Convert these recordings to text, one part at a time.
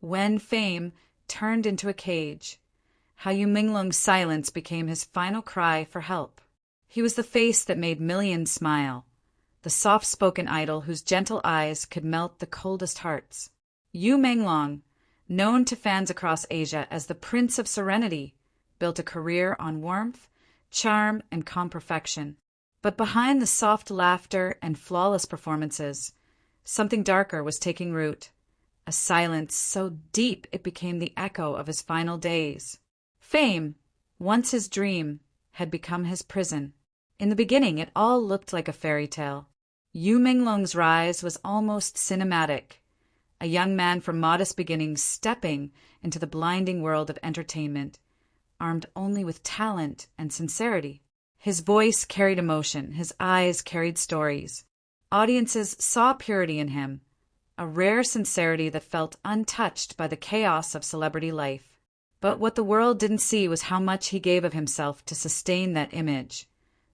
when fame turned into a cage, how Menglong's silence became his final cry for help. He was the face that made millions smile, the soft-spoken idol whose gentle eyes could melt the coldest hearts. Menglong, known to fans across Asia as the Prince of Serenity, built a career on warmth, charm, and calm perfection. But behind the soft laughter and flawless performances, something darker was taking root, a silence so deep it became the echo of his final days. Fame, once his dream, had become his prison. In the beginning, it all looked like a fairy tale. Menglong's rise was almost cinematic, a young man from modest beginnings stepping into the blinding world of entertainment, armed only with talent and sincerity. His voice carried emotion, his eyes carried stories. Audiences saw purity in him, a rare sincerity that felt untouched by the chaos of celebrity life. But what the world didn't see was how much he gave of himself to sustain that image.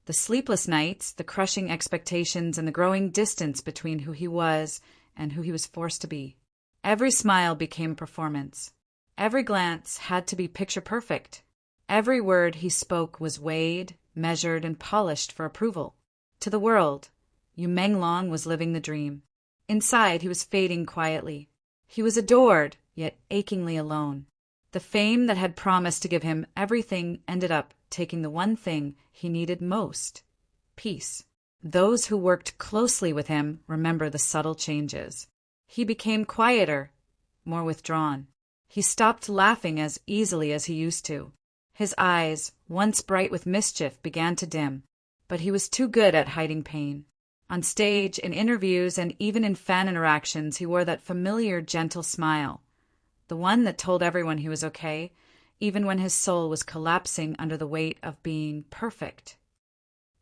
The sleepless nights, the crushing expectations, and the growing distance between who he was and who he was forced to be. Every smile became a performance. Every glance had to be picture perfect. Every word he spoke was weighed, measured, and polished for approval. To the world, Menglong was living the dream. Inside, he was fading quietly. He was adored, yet achingly alone. The fame that had promised to give him everything ended up taking the one thing he needed most: peace. Those who worked closely with him remember the subtle changes. He became quieter, more withdrawn. He stopped laughing as easily as he used to. His eyes, once bright with mischief, began to dim, but he was too good at hiding pain. On stage, in interviews, and even in fan interactions, he wore that familiar, gentle smile, the one that told everyone he was okay, even when his soul was collapsing under the weight of being perfect.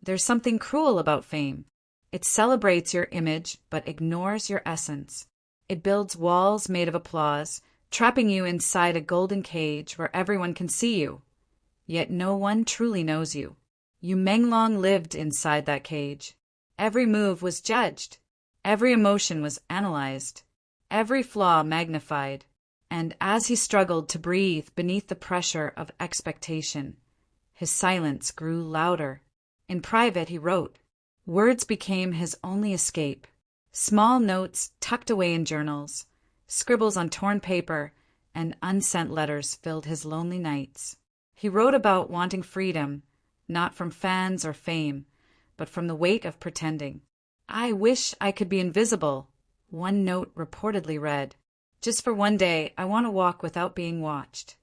There's something cruel about fame. It celebrates your image, but ignores your essence. It builds walls made of applause, trapping you inside a golden cage where everyone can see you, yet no one truly knows you. Menglong lived inside that cage. Every move was judged. Every emotion was analyzed. Every flaw magnified. And as he struggled to breathe beneath the pressure of expectation, his silence grew louder. In private, he wrote. Words became his only escape. Small notes tucked away in journals, scribbles on torn paper, and unsent letters filled his lonely nights. He wrote about wanting freedom, not from fans or fame, but from the weight of pretending. I wish I could be invisible, one note reportedly read. Just for one day, I want to walk without being watched.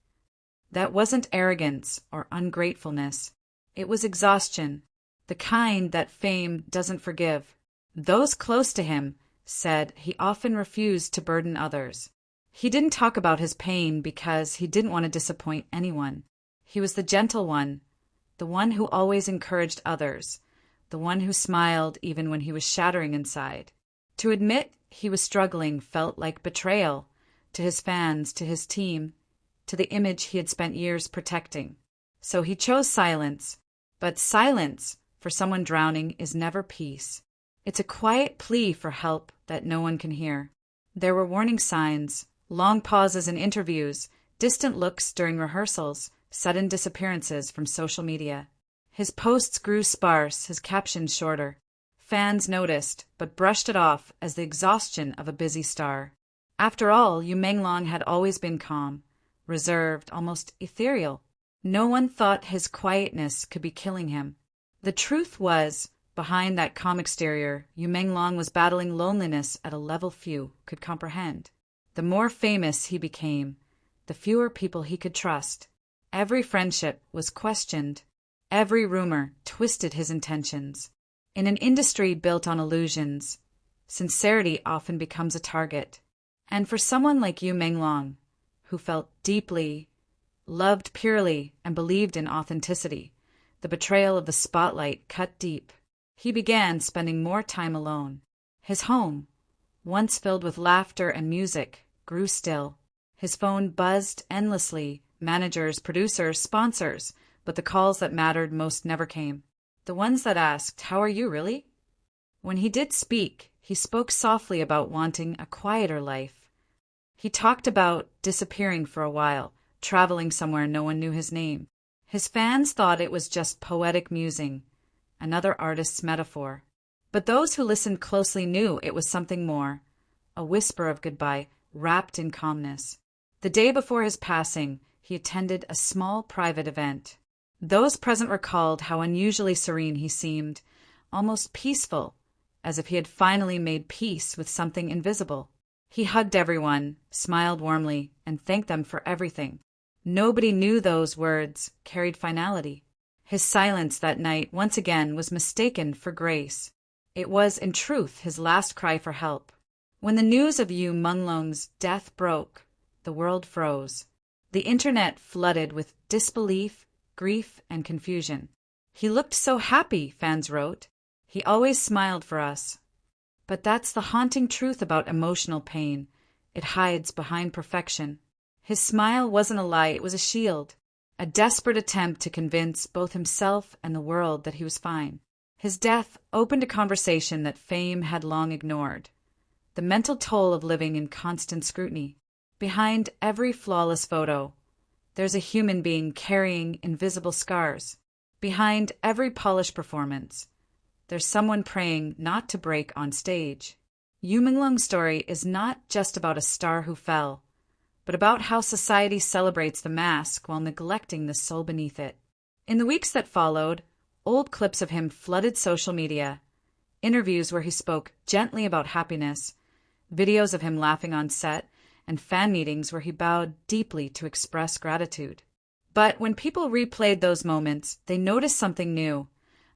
That wasn't arrogance or ungratefulness. It was exhaustion, the kind that fame doesn't forgive. Those close to him said he often refused to burden others. He didn't talk about his pain because he didn't want to disappoint anyone. He was the gentle one, the one who always encouraged others, the one who smiled even when he was shattering inside. To admit he was struggling felt like betrayal to his fans, to his team, to the image he had spent years protecting. So he chose silence. But silence, for someone drowning, is never peace. It's a quiet plea for help that no one can hear. There were warning signs, long pauses in interviews, distant looks during rehearsals, sudden disappearances from social media. His posts grew sparse, his captions shorter. Fans noticed, but brushed it off as the exhaustion of a busy star. After all, Menglong had always been calm, reserved, almost ethereal. No one thought his quietness could be killing him. The truth was, behind that calm exterior, Menglong was battling loneliness at a level few could comprehend. The more famous he became, the fewer people he could trust. Every friendship was questioned. Every rumor twisted his intentions. In an industry built on illusions, sincerity often becomes a target. And for someone like Menglong, who felt deeply, loved purely, and believed in authenticity, the betrayal of the spotlight cut deep. He began spending more time alone. His home, once filled with laughter and music, grew still. His phone buzzed endlessly, managers, producers, sponsors, but the calls that mattered most never came. The ones that asked, "How are you, really?" When he did speak, he spoke softly about wanting a quieter life, He talked about disappearing for a while, traveling somewhere no one knew his name. His fans thought it was just poetic musing, another artist's metaphor. But those who listened closely knew it was something more, a whisper of goodbye wrapped in calmness. The day before his passing, he attended a small private event. Those present recalled how unusually serene he seemed, almost peaceful, as if he had finally made peace with something invisible. He hugged everyone, smiled warmly, and thanked them for everything. Nobody knew those words carried finality. His silence that night once again was mistaken for grace. It was, in truth, his last cry for help. When the news of Menglong's death broke, the world froze. The internet flooded with disbelief, grief, and confusion. "He looked so happy," fans wrote. "He always smiled for us." But that's the haunting truth about emotional pain. It hides behind perfection. His smile wasn't a lie, it was a shield, a desperate attempt to convince both himself and the world that he was fine. His death opened a conversation that fame had long ignored. The mental toll of living in constant scrutiny. Behind every flawless photo, there's a human being carrying invisible scars. Behind every polished performance, there's someone praying not to break on stage. Menglong's story is not just about a star who fell, but about how society celebrates the mask while neglecting the soul beneath it. In the weeks that followed, old clips of him flooded social media, interviews where he spoke gently about happiness, videos of him laughing on set, and fan meetings where he bowed deeply to express gratitude. But when people replayed those moments, they noticed something new,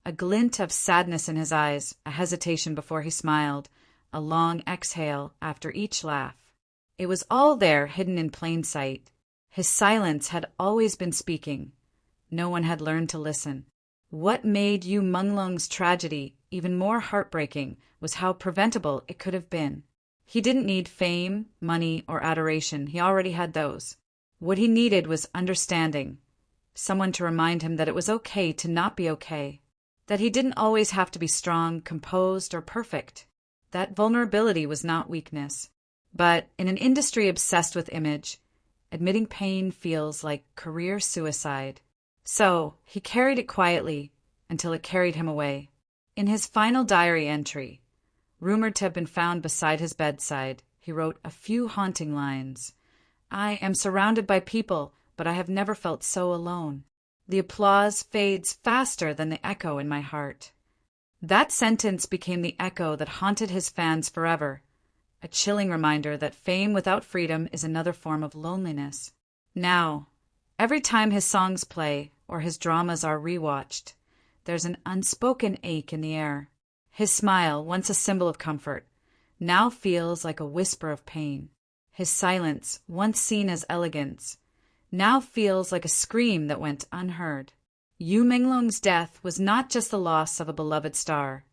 a glint of sadness in his eyes, a hesitation before he smiled, a long exhale after each laugh. It was all there, hidden in plain sight. His silence had always been speaking. No one had learned to listen. What made Menglong's tragedy even more heartbreaking was how preventable it could have been. He didn't need fame, money, or adoration. He already had those. What he needed was understanding, someone to remind him that it was okay to not be okay, that he didn't always have to be strong, composed, or perfect. That vulnerability was not weakness. But in an industry obsessed with image, admitting pain feels like career suicide. So he carried it quietly until it carried him away. In his final diary entry, rumored to have been found beside his bedside, he wrote a few haunting lines. "I am surrounded by people, but I have never felt so alone. The applause fades faster than the echo in my heart." That sentence became the echo that haunted his fans forever, a chilling reminder that fame without freedom is another form of loneliness. Now, every time his songs play or his dramas are rewatched, there's an unspoken ache in the air. His smile, once a symbol of comfort, now feels like a whisper of pain. His silence, once seen as elegance, now feels like a scream that went unheard. Menglong's death was not just the loss of a beloved star.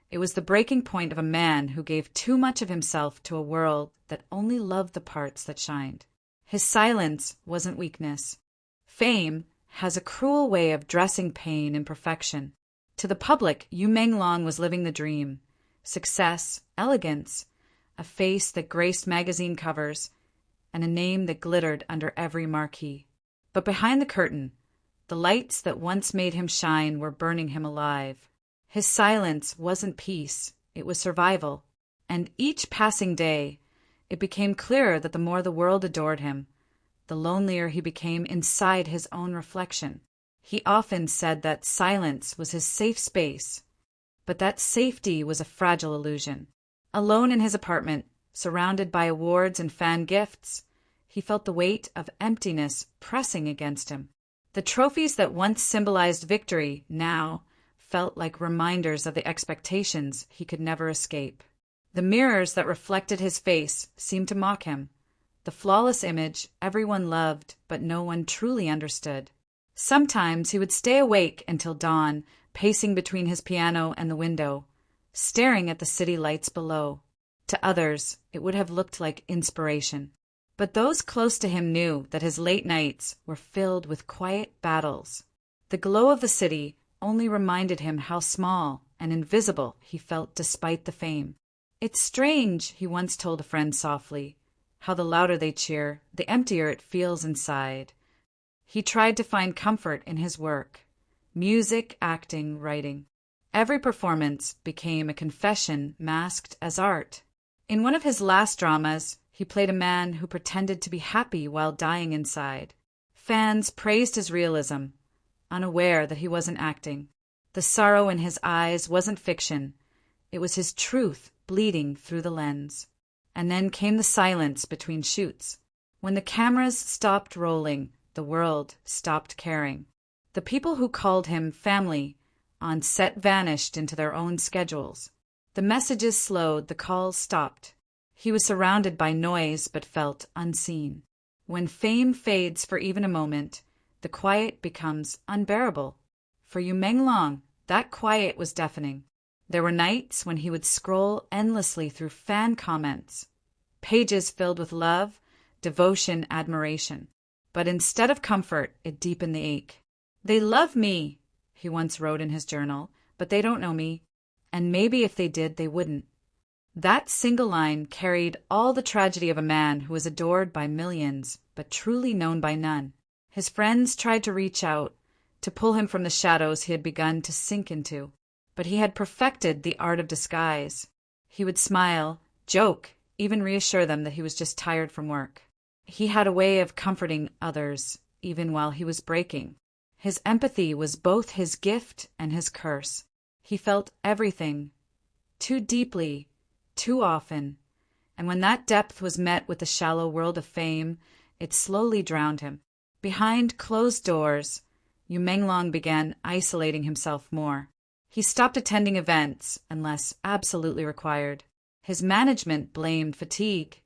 It was the breaking point of a man who gave too much of himself to a world that only loved the parts that shined. His silence wasn't weakness. Fame has a cruel way of dressing pain in perfection. To the public, Menglong was living the dream. Success, elegance, a face that graced magazine covers, and a name that glittered under every marquee. But behind the curtain, the lights that once made him shine were burning him alive. His silence wasn't peace, it was survival. And each passing day, it became clearer that the more the world adored him, the lonelier he became inside his own reflection. He often said that silence was his safe space, but that safety was a fragile illusion. Alone in his apartment, surrounded by awards and fan gifts, he felt the weight of emptiness pressing against him. The trophies that once symbolized victory now felt like reminders of the expectations he could never escape. The mirrors that reflected his face seemed to mock him, the flawless image everyone loved but no one truly understood. Sometimes he would stay awake until dawn, pacing between his piano and the window, staring at the city lights below. To others, it would have looked like inspiration. But those close to him knew that his late nights were filled with quiet battles. The glow of the city only reminded him how small and invisible he felt despite the fame. "It's strange," he once told a friend softly. how the louder they cheer, the emptier it feels inside. He tried to find comfort in his work. Music, acting, writing. Every performance became a confession masked as art. In one of his last dramas, he played a man who pretended to be happy while dying inside. Fans praised his realism, unaware that he wasn't acting. The sorrow in his eyes wasn't fiction. It was his truth bleeding through the lens. And then came the silence between shoots. When the cameras stopped rolling, the world stopped caring. The people who called him family on set vanished into their own schedules. The messages slowed, the calls stopped. He was surrounded by noise but felt unseen. When fame fades for even a moment, the quiet becomes unbearable. For Yu Menglong, that quiet was deafening. There were nights when he would scroll endlessly through fan comments, pages filled with love, devotion, admiration. But instead of comfort, it deepened the ache. "They love me," he once wrote in his journal, "but they don't know me. And maybe if they did, they wouldn't." That single line carried all the tragedy of a man who was adored by millions, but truly known by none. His friends tried to reach out, to pull him from the shadows he had begun to sink into. But he had perfected the art of disguise. He would smile, joke, even reassure them that he was just tired from work. He had a way of comforting others, even while he was breaking. His empathy was both his gift and his curse. He felt everything, too deeply, too often, and when that depth was met with the shallow world of fame, it slowly drowned him. Behind closed doors, Yu Menglong began isolating himself more. He stopped attending events unless absolutely required. His management blamed fatigue,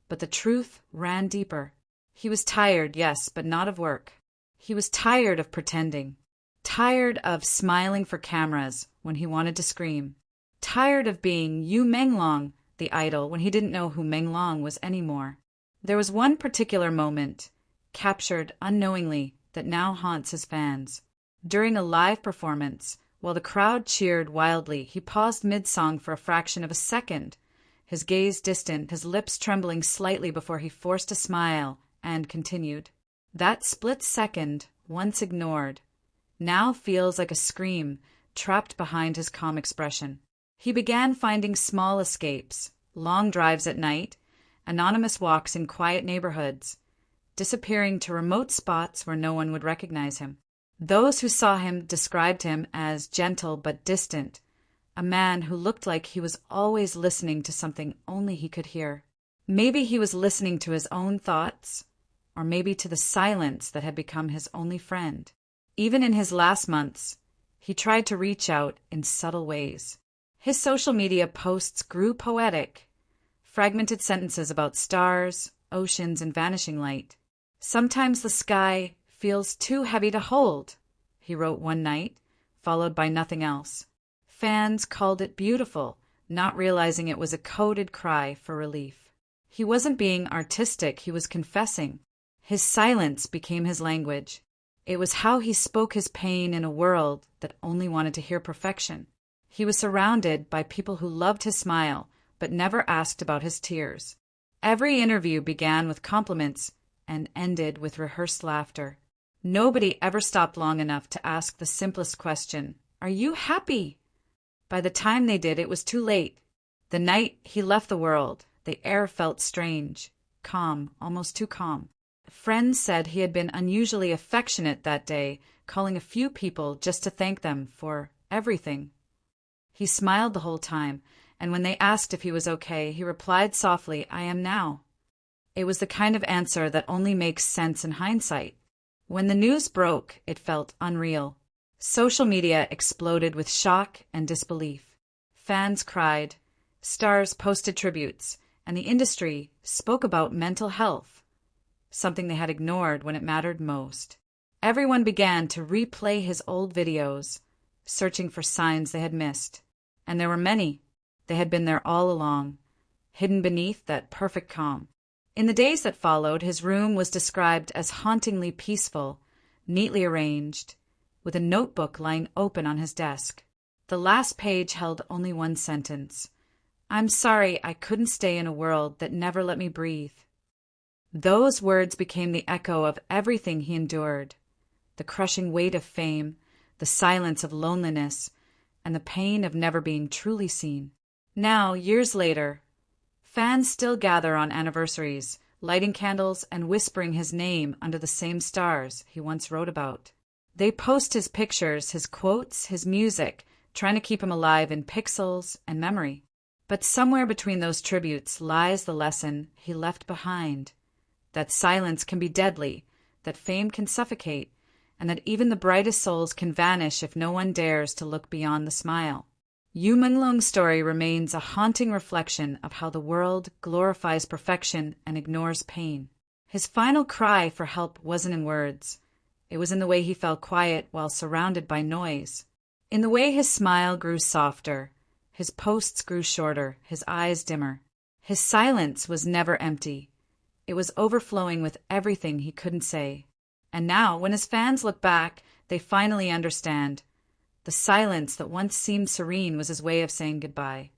but the truth ran deeper. He was tired, yes, but not of work. He was tired of pretending, tired of smiling for cameras when he wanted to scream, tired of being Yu Menglong, the idol, when he didn't know who Menglong was anymore. There was one particular moment, captured unknowingly, that now haunts his fans. During a live performance, while the crowd cheered wildly, he paused mid-song for a fraction of a second, his gaze distant, his lips trembling slightly before he forced a smile, and continued. That split second, once ignored, now feels like a scream trapped behind his calm expression. He began finding small escapes, long drives at night, anonymous walks in quiet neighborhoods, disappearing to remote spots where no one would recognize him. Those who saw him described him as gentle but distant, a man who looked like he was always listening to something only he could hear. Maybe he was listening to his own thoughts, or maybe to the silence that had become his only friend. Even in his last months, he tried to reach out in subtle ways. His social media posts grew poetic, fragmented sentences about stars, oceans, and vanishing light. "Sometimes the sky feels too heavy to hold," he wrote one night, followed by nothing else. Fans called it beautiful, not realizing it was a coded cry for relief. He wasn't being artistic, he was confessing. His silence became his language. It was how he spoke his pain in a world that only wanted to hear perfection. He was surrounded by people who loved his smile, but never asked about his tears. Every interview began with compliments and ended with rehearsed laughter. Nobody ever stopped long enough to ask the simplest question, "Are you happy?" By the time they did, it was too late. The night he left the world, the air felt strange, calm, almost too calm. Friends said he had been unusually affectionate that day, calling a few people just to thank them for everything. He smiled the whole time, and when they asked if he was okay, he replied softly, "I am now." It was the kind of answer that only makes sense in hindsight. When the news broke, it felt unreal. Social media exploded with shock and disbelief. Fans cried, stars posted tributes, and the industry spoke about mental health, something they had ignored when it mattered most. Everyone began to replay his old videos, searching for signs they had missed. And there were many. They had been there all along, hidden beneath that perfect calm. In the days that followed, his room was described as hauntingly peaceful, neatly arranged, with a notebook lying open on his desk. The last page held only one sentence. "I'm sorry I couldn't stay in a world that never let me breathe." Those words became the echo of everything he endured: the crushing weight of fame, the silence of loneliness, and the pain of never being truly seen. Now, years later, fans still gather on anniversaries, lighting candles and whispering his name under the same stars he once wrote about. They post his pictures, his quotes, his music, trying to keep him alive in pixels and memory. But somewhere between those tributes lies the lesson he left behind: that silence can be deadly, that fame can suffocate, and that even the brightest souls can vanish if no one dares to look beyond the smile. Menglong's story remains a haunting reflection of how the world glorifies perfection and ignores pain. His final cry for help wasn't in words. It was in the way he fell quiet while surrounded by noise. In the way his smile grew softer, his posts grew shorter, his eyes dimmer. His silence was never empty. It was overflowing with everything he couldn't say. And now, when his fans look back, they finally understand. The silence that once seemed serene was his way of saying goodbye.